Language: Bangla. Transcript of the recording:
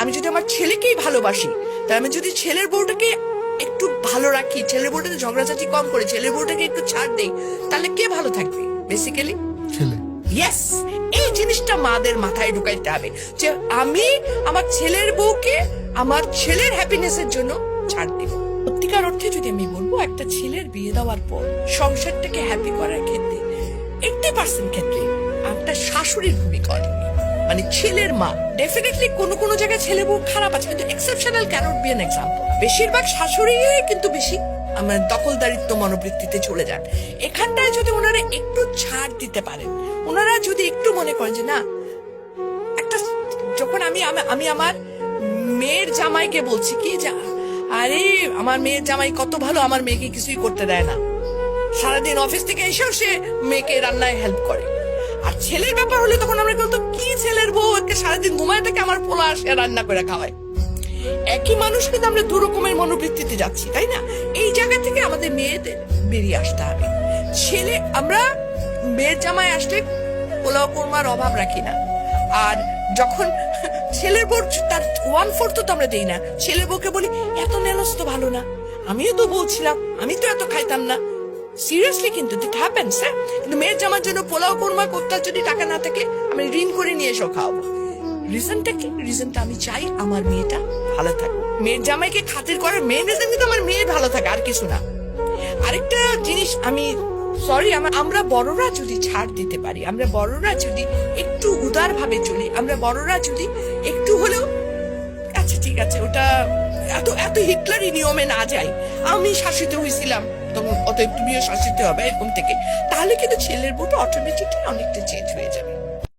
আমি যদি আমার ছেলেকেই ভালোবাসি, তাহলে আমি যদি ছেলের বউটাকে একটু ভালো রাখি, ছেলের বউটাকে ঝগড়াঝাটি কম করে ছেলের বউটাকে একটু ছাড় দেই, তাহলে কে ভালো থাকবে? বেসিক্যালি ছেলে। ইয়েস, এই জিনিসটা মাদের মাথায় ঢুকাইতে হবে যে আমি আমার ছেলের বউকে আমার ছেলের হ্যাপিনেসের জন্য ছাড় দিব। সত্যিকার অর্থে যদি আমি বলবো, একটা ছেলের বিয়ে দেওয়ার পর সংসারটাকে হ্যাপি করার ক্ষেত্রে 80% ক্ষেত্রে একটা শাশুড়ির ভূমিকা অনেক, মানে ছেলের মা। ডেফিনেটলি কোনো জায়গায় ছেলে বউ খারাপ আছে, কিন্তু exceptional cannot be an example. বেশিরভাগ শাশুড়ি কিন্তু বেশি আমার দখলদারিত্ব মনোবৃত্তিতে চলে যান। এখানটায় যদি ওনারা একটু ছাড় দিতে পারেন, ওনারা যদি একটু মনে করেন যে না, একটা যখন আমি আমার মেয়ের জামাইকে বলছি কি যে আরে আমার মেয়ের জামাই কত ভালো, আমার মেয়েকে কিছুই করতে দেয় না, সারাদিন অফিস থেকে এসেও সে মেয়েকে রান্নায় হেল্প করে। আর ছেলের ব্যাপার হলে তখন আমরা বলতো কি ছেলের বউ সারাদিন ঘুমায় থেকে আমার পোলা আসে রান্না করে খাওয়ায়। একই মানুষ কিন্তু আমরা দু রকমের মনোবৃত্তিতে যাচ্ছি, তাই না? এই জায়গা থেকে আমাদের মেয়েদের বেরিয়ে আসতে হবে। ছেলে আমরা মেয়ের জামাই আসলে পোলাও কোরমার অভাব রাখি না, আর যখন ছেলের বউ তার 1/4 তো আমরা দেই না, ছেলের বউকে বলি এত নেলস তো ভালো না, আমিও তো বলছিলাম আমি তো এত খাইতাম না। সিরিয়াসলি কিন্তু ইট হ্যাপেন্স। হ্যাঁ, কিন্তু মেয়ের জামার জন্য পোলাও কোরমা করতে যদি টাকা না থাকে আমি ঋণ করে নিয়ে এসো খাওয়াবো। রিজনটা কি? রিজনটা আমি চাই আমার মেয়েটা ভালো থাকুক। মেয়ের জামাইকে খাতির করার মেন রিজন কিন্তু আমার মেয়ে ভালো থাকে, আর কিছু না। আরেকটা জিনিস আমি সরি, আমরা বড়রা যদি ছাড় দিতে পারি, আমরা বড়রা যদি একটু উদার ভাবে চলি, আমরা বড়রা যদি একটু হলেও আচ্ছা ঠিক আছে ওটা এত হিটলারি নিয়মে না যাই, আমি শাসিত হয়েছিলাম অতএব তুমিও শাসিত হবে এরকম থেকে, তাহলে কিন্তু ছেলের বউটা অটোমেটিকলি অনেকটা চেঞ্জ হয়ে যাবে।